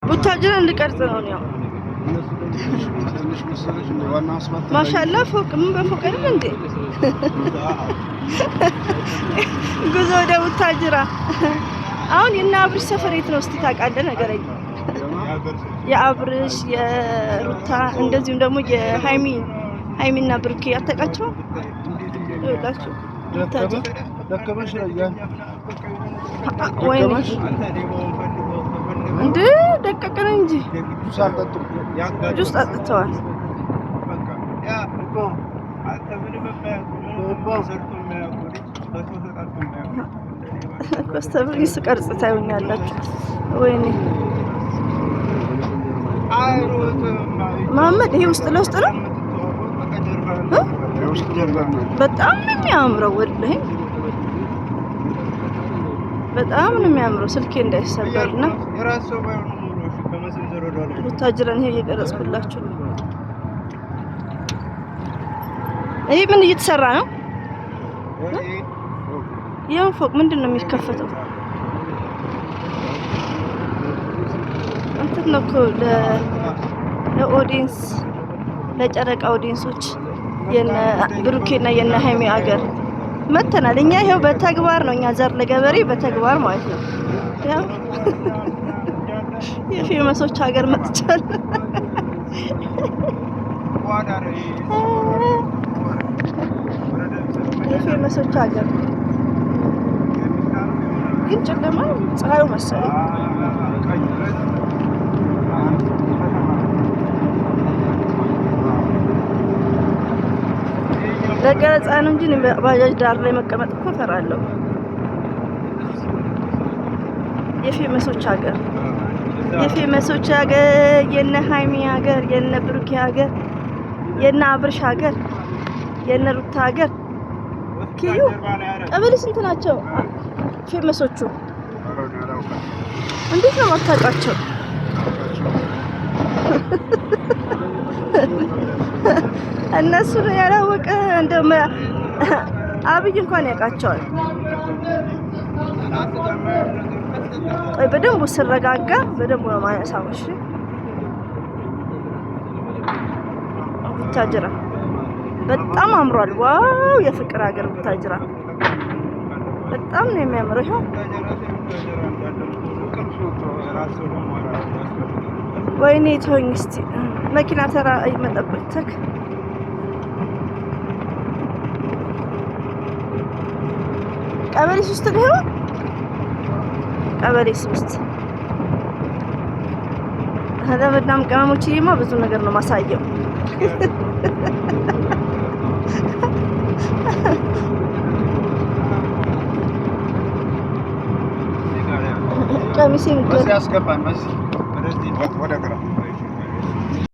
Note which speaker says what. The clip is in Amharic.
Speaker 1: ቡታጅራን ልቀርጽ ነው ነው ማሻአላ ፎቅ ምን በፎቅ አይደል እንዴ ጉዞ ወደ ቡታጅራ አሁን የና አብርሽ ሰፈር የት ነው እስቲ ታውቃለህ ነገረኝ የአብርሽ የሩታ እንደዚሁም ደግሞ የሃይሚና ብሩኬ አታውቃቸው ይላችሁ ደከመሽ ረያን ወይኔ እንዴ ደቀቀን እንጂ ጁስ አጥተዋል ኮስተብሪ ስቀርጽ ታዩኛላችሁ ወይኔ መሐመድ ይሄ ውስጥ ለውስጥ ነው በጣም ነው የሚያምረው ወላሂ በጣም ነው የሚያምረው ስልኬ እንዳይሰበርና ቡታጅራን ይሄ እየቀረጽኩላችሁ ነው ይሄ ምን እየተሰራ ነው ይሄን ፎቅ ምንድነው የሚከፈተው እንትን ነው ለኦዲየንስ ለጨረቃ ኦዲየንሶች የነ ብሩኬና የነ ሃይሚ አገር መተናል እኛ ይሄው በተግባር ነው እኛ ዘር ለገበሬ በተግባር ማለት ነው ያው የፌመሶች ሀገር መጥቻል የፌመሶች ሀገር ግን ጨለማ ፀሐዩ መሰለኝ ለቀረጻ ነው እንጂ ባጃጅ ዳር ላይ መቀመጥ እኮ እፈራለሁ የፌመሶች ሀገር የነ ሃይሚ ሀገር የነ ብሩኬ ሀገር የነ አብርሽ ሀገር የነ ሩታ ሀገር ኪዩ ቀበሌ ስንት ናቸው ፌመሶቹ እንዴት ነው ማታውቃቸው እነሱ ያላወቀ እንደማ አብይ እንኳን ያውቃቸዋል ቆይ በደንብ ስረጋጋ በደንብ ነው ማነሳው እሺ ቡታጅራ በጣም አምሯል ዋው የፍቅር ሀገር ቡታጅራ በጣም ነው የሚያምረው ይሄ ወይኔ ተወኝ እስቲ መኪና ተራ አይመጣበትክ ቀበሌ 3 ነው ቀበሌ 3 ለመዳም ቀመሞችዬማ ብዙ ነገር ነው ማሳየው ቀሚሴን
Speaker 2: ያስገባን ማለት ወደ ግራ